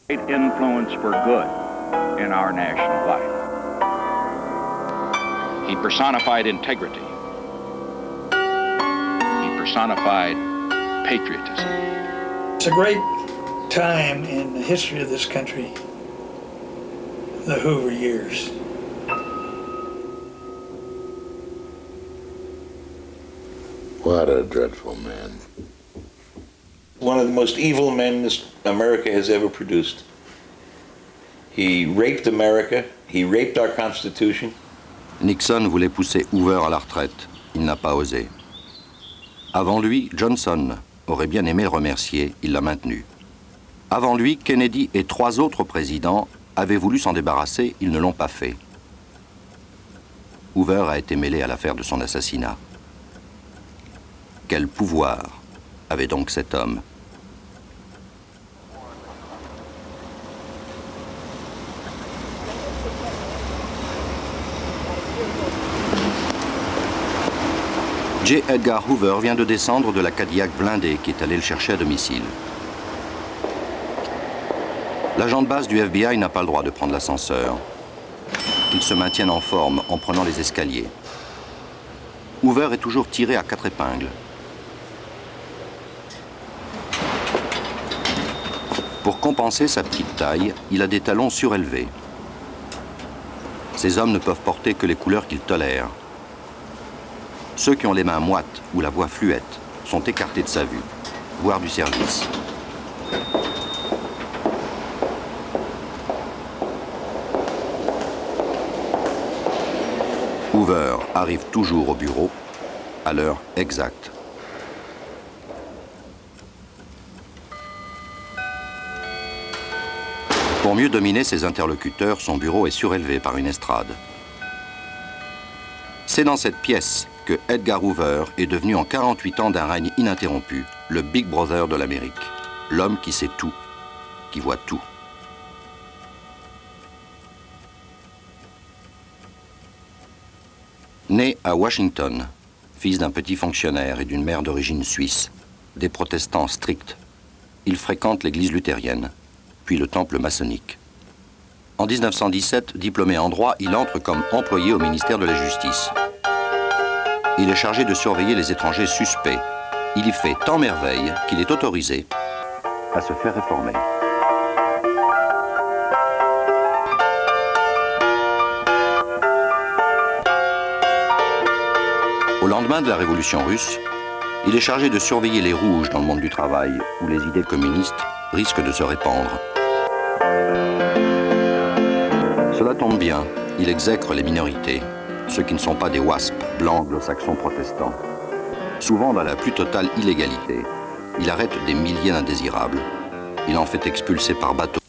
Great influence for good in our national life. He personified integrity. He personified patriotism. It's a great time in the history of this country, the Hoover years. What a dreadful man. One of the most evil men America has ever produced. He raped America, he raped our Constitution. Nixon voulait pousser Hoover à la retraite. Il n'a pas osé. Avant lui, Johnson aurait bien aimé le remercier, il l'a maintenu. Avant lui, Kennedy et 3 autres présidents avaient voulu s'en débarrasser, ils ne l'ont pas fait. Hoover a été mêlé à l'affaire de son assassinat. Quel pouvoir avait donc cet homme? J. Edgar Hoover vient de descendre de la Cadillac blindée qui est allé le chercher à domicile. L'agent de base du FBI n'a pas le droit de prendre l'ascenseur. Il se maintient en forme en prenant les escaliers. Hoover est toujours tiré à 4 épingles. Pour compenser sa petite taille, il a des talons surélevés. Ces hommes ne peuvent porter que les couleurs qu'ils tolèrent. Ceux qui ont les mains moites ou la voix fluette sont écartés de sa vue, voire du service. Hoover arrive toujours au bureau à l'heure exacte. Pour mieux dominer ses interlocuteurs, son bureau est surélevé par une estrade. C'est dans cette pièce que Edgar Hoover est devenu en 48 ans d'un règne ininterrompu, le Big Brother de l'Amérique, l'homme qui sait tout, qui voit tout. Né à Washington, fils d'un petit fonctionnaire et d'une mère d'origine suisse, des protestants stricts, il fréquente l'église luthérienne, puis le temple maçonnique. En 1917, diplômé en droit, il entre comme employé au ministère de la Justice. Il est chargé de surveiller les étrangers suspects. Il y fait tant merveille qu'il est autorisé à se faire réformer. Au lendemain de la Révolution russe, il est chargé de surveiller les rouges dans le monde du travail, où les idées communistes risquent de se répandre. Cela tombe bien, il exècre les minorités, ceux qui ne sont pas des WASP, blancs anglo-saxons protestants. Souvent dans la plus totale illégalité, il arrête des milliers d'indésirables. Il en fait expulser par bateau.